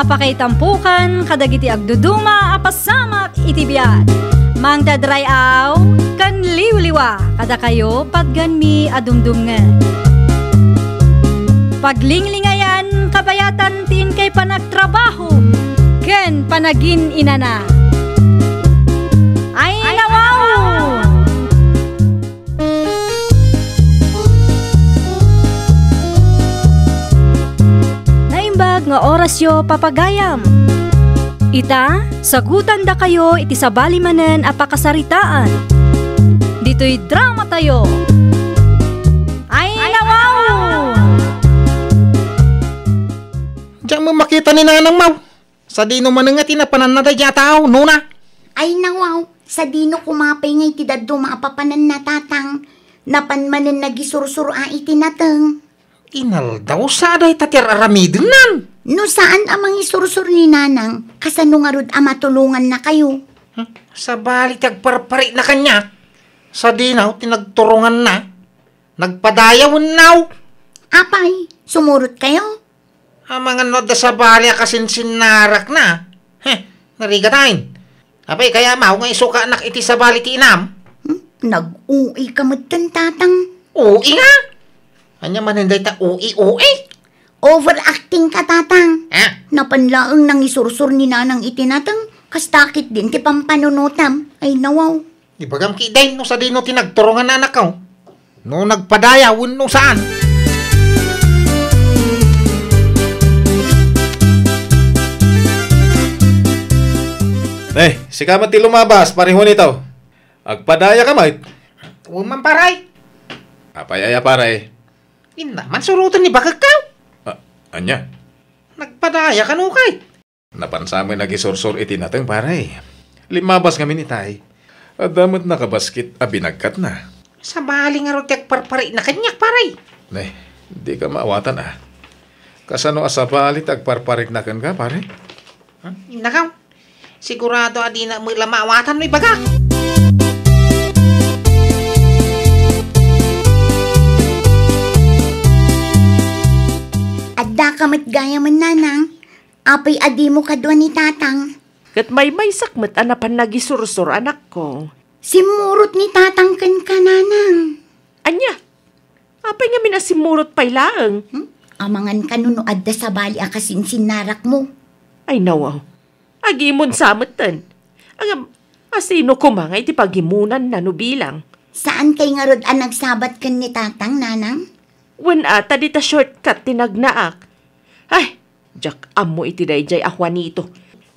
apakaitampukan kadagiti agduduma apasamak itibiyat. Mang dadrayaw kan liwliwa kada kayo patganmi adumdumngan. Paglinglingayan kabayatan tin kay panagtrabaho ken panagin inana. Ay nawaw! Naimbag nga oras yo papagayam. Ita, sagutan da kayo iti sabali manen apakasaritaan. Dito'y drama tayo. Ay nawaw! Diyan mo makita ni Nanang Mau. Sa dino manangat inapanan na daya tao, nuna. Ay nawaw, sa dino kumapay ngay ti daddo maapapanan na tatang. Napanmanan nagisursuro a itinateng. Inal daw sa day tatir aramidin nan. No saan amang isursur ni Nanang, kasano nga rod matulungan na kayo? Sa bali tagparpari na kanya. Sa dinaw tinagturungan na. Nagpadayawan naw. Apay, sumurot kayo? Mga noda sa bali kasinsinnarak na. Narigatain. Apay kaya mau nga isuka anak iti sa bali ti inam. Nag-ui ka magtan tatang. Ui nga. Anya maninday ta ui. Overacting ka tatang. Ha? Napanlaang nang isursur ni Nanang itinatang. Kastakit din ti pampanunutam. Ay nawaw. Ibagam kiday no sa dino tinagturungan na anak ko. No nagpadayawan no saan. Sikamat ti lumabas, pareho nito. Agpadaya ka, mait. Uman paray. Apayaya, paray. Inaman surutan ni bakag ka. Anya? Nagpadaya ka no kay. Napansamay nagisursur iti nateng, paray. Limabas kami ni tay. Adamat nakabaskit, binagkat na. Sa bali nga ro parpari na kanyak paray. Di ka maawatan Kasano asabalit agparparik na kan ka, pare? Nakaw. Sigurado adi na mo lamawatan may baga. Adda kamat gaya man Nanang. Apay adi mo kadwa ni tatang. Kat may sakmet anapan nagisursur anak ko. Simurot ni tatang kan ka Nanang. Anya? Apay nga minasimurot pay laeng. Amangan kanuno adda sa bali akasinsinnarak mo. Ay nawaw. Agimon sametan. Ang asino kumangay ti pagimunan na nubilang. Saan kay nga rod ang nagsabat kan ni tatang Nanang? Wen ata dita shortcut tinagnaak. Ay, jak amo iti dayjay Juanito.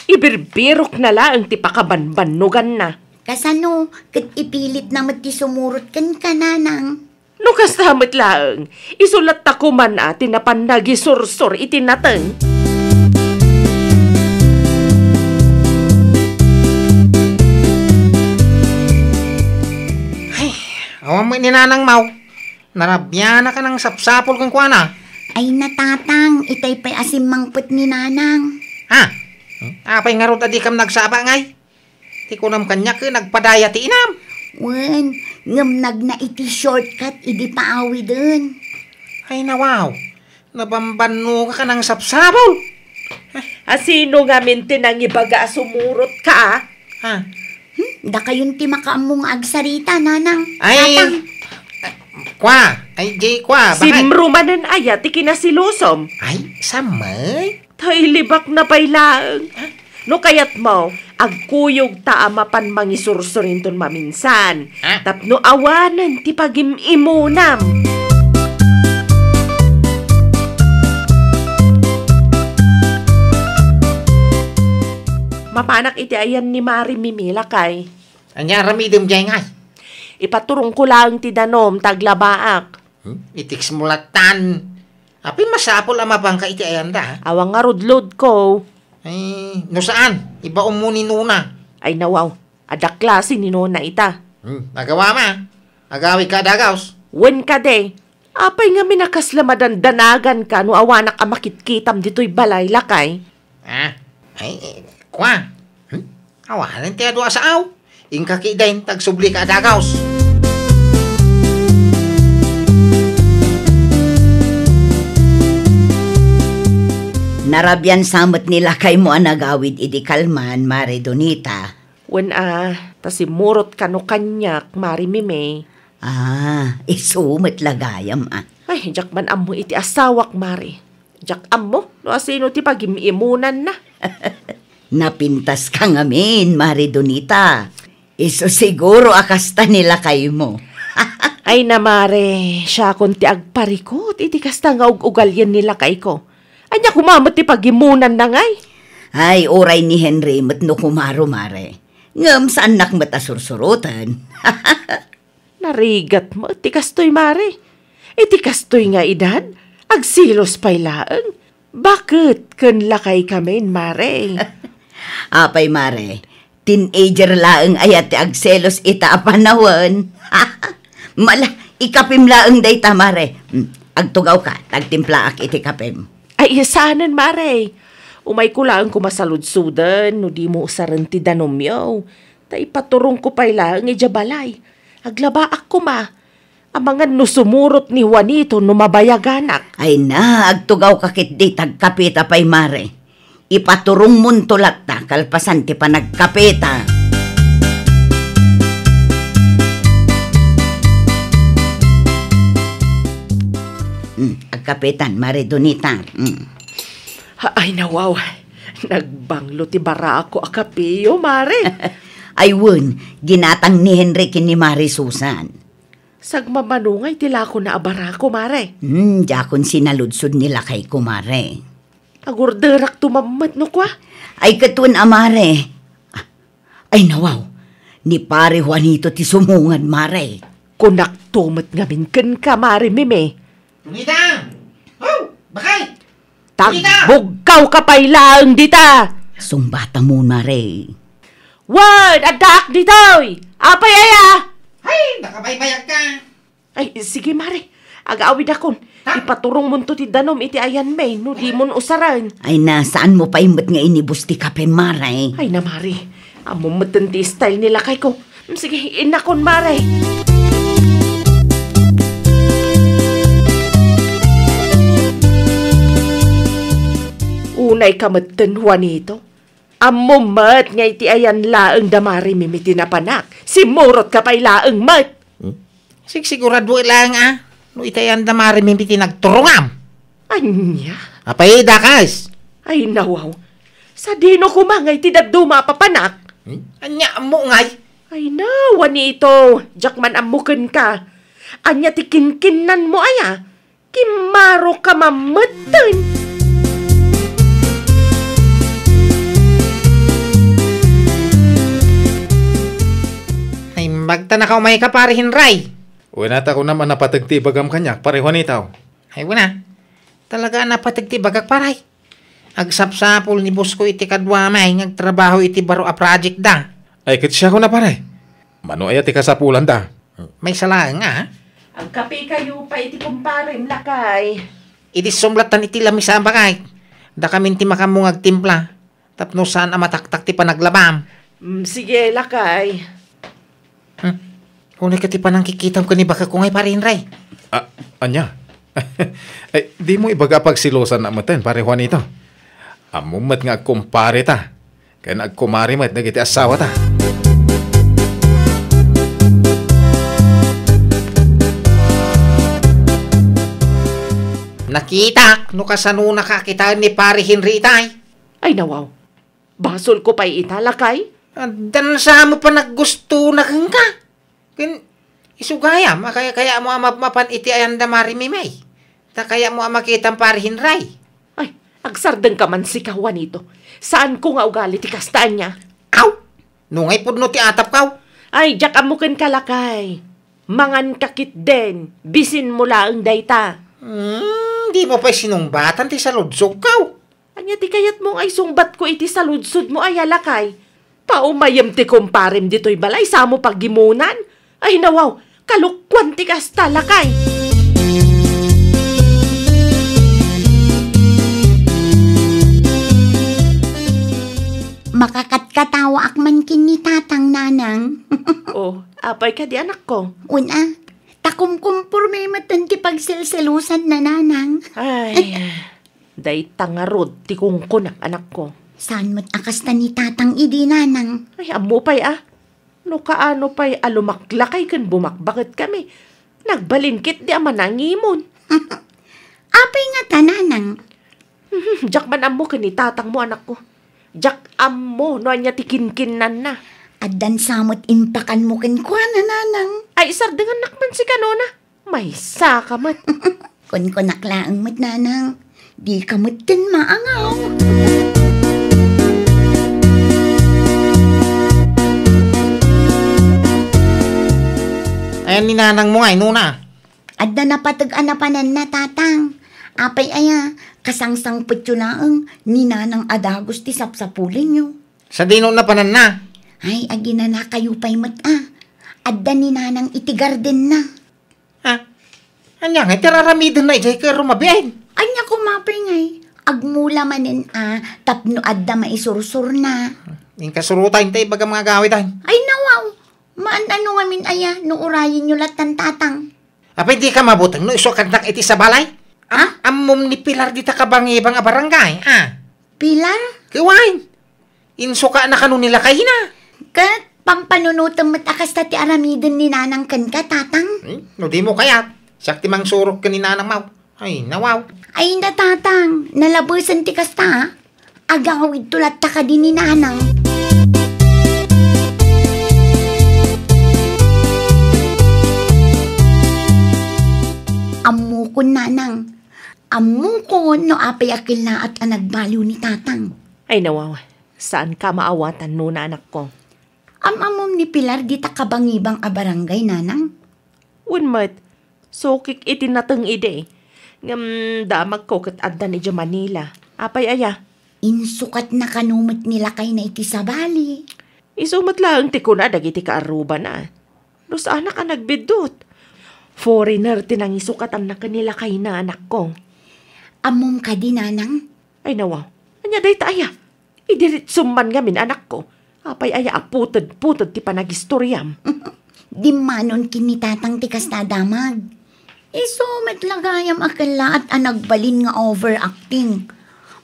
Ibirbirok na lang ti pakabanbanugan na. Kasano, kat ipilit na ti sumurot kan ka Nanang. No kasamit laeng, isulat ta kuman tinapan nagisursur itinateng. Awan mo ni Nanang Mau. Narabya na ka ng sapsapol kang kuana. Ay natatang, itay pa'y asimangput ni Nanang. Ha? Apay nga ro adi kam nagsaba ngay. Ti kunam kanya ka nagpadaya ti inam. Wen, ngam nagna iti shortcut, idi paawi dun. Ay nawaw. Nabambano ka ng sapsapol. Asino nga minti nang ibaga sumurot ka Ha? Da kayon ti makaamong agsarita Nanang. Ay, Tatang. kwa. Ay, jay kwa. Simrumanan aya ti kinasilusom. Ay, samay. Tay libak na pailaeng. No kayat mo, agkuyog ta amapan mangisursurin ton maminsan. Tapno awanan ti pagimimunam. Mapanak iti ayan ni Mari Mimila kay. Anya ramidem jay ngay. Ipaturong ko lang ti danom taglabaak. Itiks mulatan. Api masapol ama bang ka iti ayan da. Awang nga rudlod ko. Ay, no saan? Iba umuni nuna. Ay nawaw, adak klase ni Nona ita. Nagawa ma. Agawi ka dagaws. Wen ka de. Apay nga minakaslamadan danagan ka no awanak amakitkitam dito'y balay lakay. Ay, kwa. Awanan ti adu asaaw. Ingka kidain tagsubli ka dagaws. Narabyan samot nila kay mo anagawid iti kalman, Mare Donita. Wen tasimurot ka no kanyak, Mari Mime. Isumot lagayam Ay, jak man ammo iti asawak, Mari. Jak ammo, no asino ti pagimimunan na. Napintas ka ngamin, Mare Donita. Iso siguro akasta nila kay mo. Ay na, Mare, siya kon ti agparikot, iti kasta nga ugalyan nila kay ko. Anya kumamot ti pagimunan na ngay. Ay, oray ni Henry, matno kumaro, Mare. Ngam saan nakmatasursurutan. Narigat mo, iti kastoy, Mare. Iti kastoy nga edad, agsilos pa'y laang. Bakit kun lakay kamin, Mare? Apay, Mare, teenager laang ayat ti agselos ita a panahon. Mala, ikapim laang dayta, Mare. Agtugaw ka, tagtimpla ak iti kapim. Ay, isanan, Mare. Umay ko lang kumasaludsudan, no di mo usaran ti danomyaw. Ta ipaturong ko pa'y lang balay. Aglaba ako ma. Amangan no sumurot ni Juanito no mabayaganak. Ay na, agtugaw kakit di tagkapita pa'y, Mare. Ipaturong muntulat ta, kalpasan ti panagkapita. Agkapitan, Mare Donita. Ay nawaw, nagbanglo ti bara ako akapiyo, Mare. Ay wun, ginatang ni Henry ni Mare Susan. Sagmamanungay tila ko na abara ko, Mare. Jakon sinaludsod nila kay kumare. Agurderak tumamat no kwa. Ay katun, Mare. Ay nawaw, ni pare Juanito ti sumungan, Mare. Kunak tumat ngamin ken ka, Mare Mime. Donita! Oh, bakay! Tagbugkaw ka pa'y laang dita! Sumbata mo, Mare. Word! Adak ditoy! Apay aya! Ay, nakabaybayag ka! Ay, sige, Mare. Agaawid akon. Ipaturong mo ti danom iti ayan may, no di mon usaran. Ay nasaan mo pa imot nga inibus ti kape, Mare? Ay na, Mare. Amo matan ti style nila kay ko. Sige, inakon, Mare. Unay kamatan, Juanito. Amo mat nga iti ayan laeng damari mimiti na panak. Simurot ka pa'y laeng mat. Sigurado lang no itayan da marimimiti nagturungam. Anya? Apay dakas. Ay nawaw. Sa dino kumangay ti daduma papanak. Anya mo ngay. Ay na, Juanito. Jakman amuken ka. Anya ti kinkinan mo aya. Kimaro ka mamatan. Bagta na kaumay ka pare Henry. Wenata ko naman napatagti bagam kanyak, pare Juanitaw. Ay wala. Talaga napatagti bagak paray. Agsapsapol ni boss ko iti kadwa may ngagtrabaho iti baro a project da. Ay kat siya ko na pare. Mano ay ati kasapulan da. May sala nga. Ang kape kayo pa iti kumparim lakay. Iti sumlatan iti lamis ang bakay. Da kami ti makamungag timpla. Tapno saan ang mataktak ti panaglabam. Sige lakay. Unay ka ti panang kikitam ko ni baka ko ngay pare Henry. Anya? Ay, di mo ibaga pagsilosan na maten, pare Juanito. Amumat nga kumpare ta. Kaya nagkumari mat, nagiti asawa ta. Nakita, no kasano nakakita ni pare Henry itay. Ay nawaw. Basol ko pa'y italakay. Dan sa mo pa naggusto na kang ka. Isugayam, kaya mo mapan iti ayan da marimimay. Kaya mo makita pare Henry. Ay, agsardeng ka man si Juanito. Saan ko nga ugali ti kastaan niya? Aw! Nungay pudno ti atap kaw. Ay, jak amukin kalakay. Mangan kakit den. Bisin mo laang dayta. Di mo pa sinumbatan ti saludsog kaw. Anya ti kayat mong ay sungbat ko iti saludsod mo ay alakay. Paumayam ti kumparim dito'y balay sa mo paggimunan. Ay nawaw, kalukwan ti kasta lakay. Makakatkatawa akman kin ni tatang nanang. Oh, apay ka di anak ko. Una, takumkumpur may matan ti pagselselusan na nanang. Ay, Day tangarod ti kungkunak anak ko. Saan mo't akas ta ni tatang idi nanang? Ay, amo pa'y No kaano pa'y alumaklakay kan bumakbakit kami. Nagbalingkit di ama nangimon. Apay nga ta nanang? Jak man amo kan itatang mo anak ko. Jak amo no anya tikinkinan na. Addan samot impakan mo ken kwa na nanang. Ay sardengan nakman si kanona. May sakamat. Kun ko naklaang mo't nanang. Di ka mo't din maangaw. Ayan ni nanang mo nga, nuna. Adda na patag-anapanan na tatang. Apay aya, kasangsang putyulaang ni nanang adagos ti sapsapulin nyo. Sa dino na panan na. Ay, agina na kayo pa'y Adda ni nanang iti garden na. Anya nga, tiraramidin na ijay ka rumabiain. Anya kumapay ngay. Agmula manin tapno adda maisursur na. Yung kasurutan tayo baga mga gawitan. Ay nawaw, maan ano ngamin aya, no urayin nyo latan tatang. Apay di ka mabutang no isukat nak iti sa balay? Amom ni Pilar di ta kabangibang a barangay, Pilar? Kiwain. Insuka na kanu nila kayo na. Kat, pampanunutan mat akas ti aramidin ni nanang kan ka tatang. No di mo kaya. Sakti mang surok ka ni nanang mau. Ay, nawaw. Ay na tatang, nalabusan ti kasta. Agawid tulat ta ka din ni nanang. Amukon nanang. Amukon no apay akil na at anagbaliw ni tatang. Ay nawaw, saan ka maawatan nuna anak ko? Amamom ni Pilar di ta kabangibang a barangay nanang. Unmat, sukik itinatang ide. Ngam damag ko kat adda ni Manila. Apay aya. Insukat na kanumot nila kay na iti sa bali. Isumat lang ti ko na dagiti kaaruba na. Dos anak ka nagbidot. Foreigner tinang isukatan na kanila kay na anak ko. Amom ka di nanang. Ay nawaw, anya day aya. Idirit summan ngamin anak ko. Apay aya aputod-putod ti panagistoryam. Di manon kinitatang tikas na damag. Isumat lagayam akala at anagbalin nga overacting.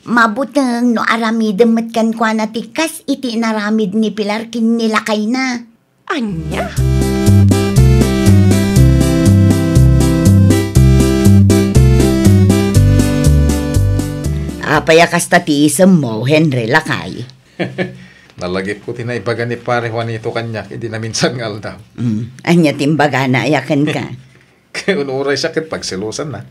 Mabutang no aramidem met kan kwa na tikas iti naramid ni Pilar kin nilakay na. Anya? Apay kasta ti isem mo, Henry Lakay. Nalagip ko tinaibaga ni pare Juanito kanyak, hindi na minsan nga daw. Anya timbaga na ayakan ka. Kaya unuray siya kat pagsilusan na.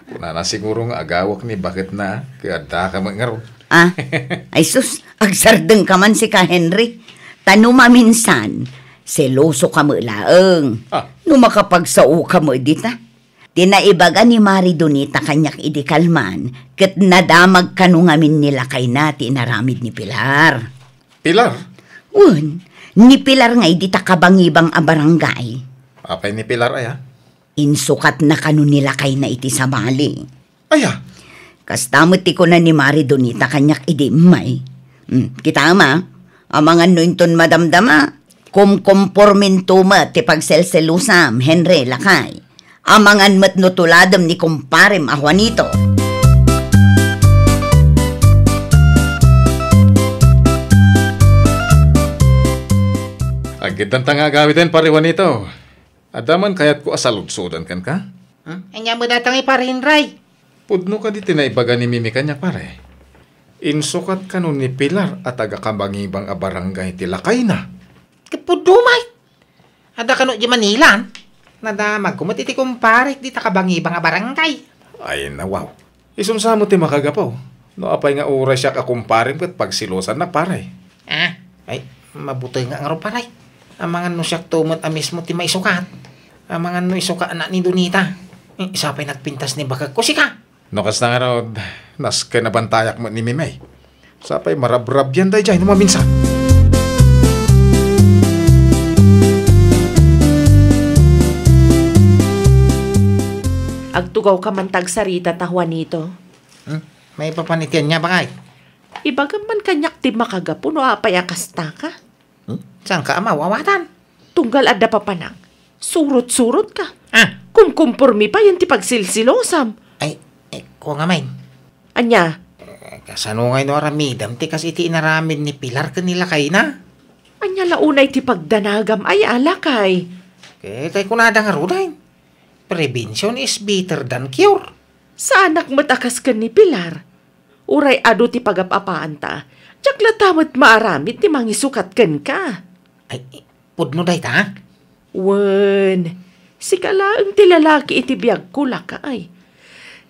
Kuna na siguro nga agawak ni bakit na, kaya da ka mangaroon. Ay sus, agsardeng ka man si ka Henry. Tanuma minsan, seloso ka mo laeng. No makapagsao ka mo dita. Tinaibaga ni Mari Donita kanyak idikalman, kat nadamag kanungamin nila kay nati naramid ni Pilar. Pilar? Un, ni Pilar nga idita kabangibang a barangay. Apay ni Pilar aya? Insukat na kanu nila kay na iti sa bali. Aya? Kastamot ti ko na ni Mari Donita kanyak idimay. Kita ama, amangan no inton madamdama, kumkompormin tuma ti pagselselusam, Henry Lakay. Amangan matnutuladam ni kumparem a Juanito. Agad ang tanga gawitin pare Juanito. Adaman kaya't ko asaludsudan kan ka? Anya mo datang iparin, Ray. Pudno ka di tinaibaga ni Mimi kanyak pare. Insukat ka nun ni Pilar at agakabangibang a barangay tilakay na. Kapudumay. Ada ka no di Manila. Nadamag kumatiti kumparit di takabangibang a barangay. Ay nawaw. Isumsamo ti makagapaw. No apay nga oras siya kakumparin kat pagsilosan na pare. Ay, mabutoy nga nga paray. Amangan no siya tumot amis mo ti may sukat. Amangan no isuka na ni Donita. Isa pa'y nagpintas ni Bakag ko sika. No kas na nga raw, nas ka nabantayak mo ni Mimay. Sapay marabrab yan day dyan, maminsan. Agtugaw ka man tagsarita ta Juanito. May papanitian niya bakay. Ibagam man kanyak ti makagapo no apay akasta ka. Saan ka ama wawatan? Tunggal adda pa panak. Surot-surot ka. Kumkumpurmi pa yan ti pagsilsilosam. Ay, ko nga main. Anya, Kasano ngay no aramidam ti kas iti inaramid ni Pilar kanila kay na. anya launay ti pagdanagam ay alakay. Tay kunada nga ruday. Prevention is better than cure. Sa anak matakas ka ni Pilar. Uray ado ti pagapapaan ta. Tsak latamat maaramid ti mangisukat ken ka. Ay, pudno day ta? Wen, si kalaang ti lalaki iti biyag kula ka ay.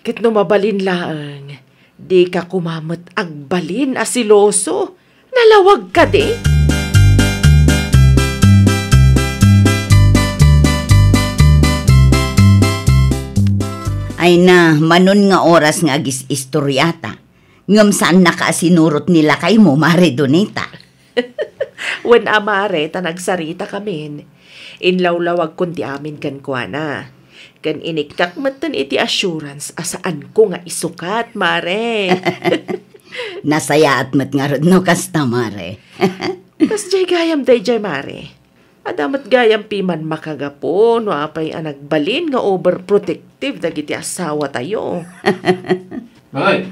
Ket no mabalin laang, di ka kumamat agbalin asiloso. Nalawag ka de. Ay na, manon nga oras nga agis istoryata. Ngam saan nakasinurot nila kay mo, Mare Donita. Wen amare tanagsarita kamin. Inlawlawag kundi amin kan kuana. Kan iniktak matan iti assurance asaan ko nga isukat, Mare. Nasaya at mat nga rod no kasta, Mare. Kas jay gayam day jay, Mare. Adamat gayam piman makagapo no apay anagbalin nga overprotective dagiti asawa tayo. Balay,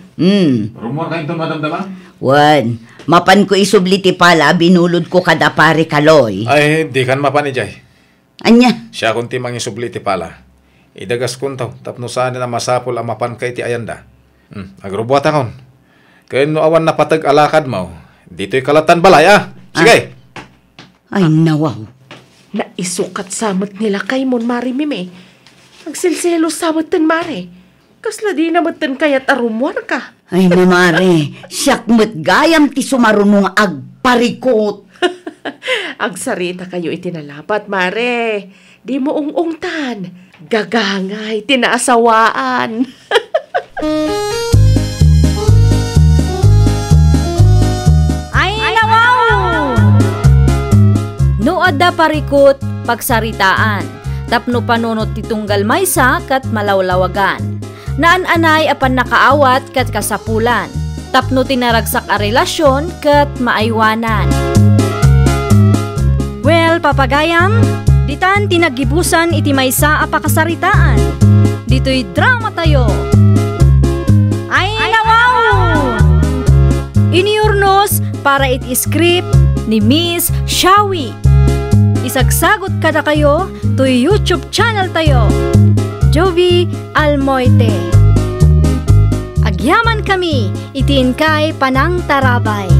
rumor kayong tumadamdama? Wan, mapan ko isubliti pala, binulod ko kada pare kaloy. Ay, di kan mapanijay. Anya? Siya kunti mangisubli ti pala. Idagas kuntaw, tapno saan na masapol ang mapan kay ti ayanda. Agrubuat akon. Kaya no awan na patag alakad mo, dito'y kalatan balay Sige! Ay, nawaw. Naisukat samot nila kay mon, Mare Mime. Agsilselo samot ten, Mare. Kasla di namatan kayat arumwar ka. Ay, mamare, siyak mo't gayam ti sumarunong agparikot. Agsarita kayo itinalapat, Mare. Di mo ungungtan. Gagangay, tinaasawaan. Ay, nawaw! No adda parikot pagsaritaan. Tapno panunot ti tunggal maysa kat malawlawagan. Naan-anay apan nakaawat kat kasapulan. Tapno tinaragsak a relasyon kat maaywanan. Well, papagayam, ditan tinagibusan iti maysa a pakasaritaan. Dito'y drama tayo. Ay, nawaw! Iniurnos para iti script ni Miss Shawi. Isagsagot kada kayo to YouTube channel tayo. Jovi Almoite. Agyaman kami, itin kay Panang Tarabay.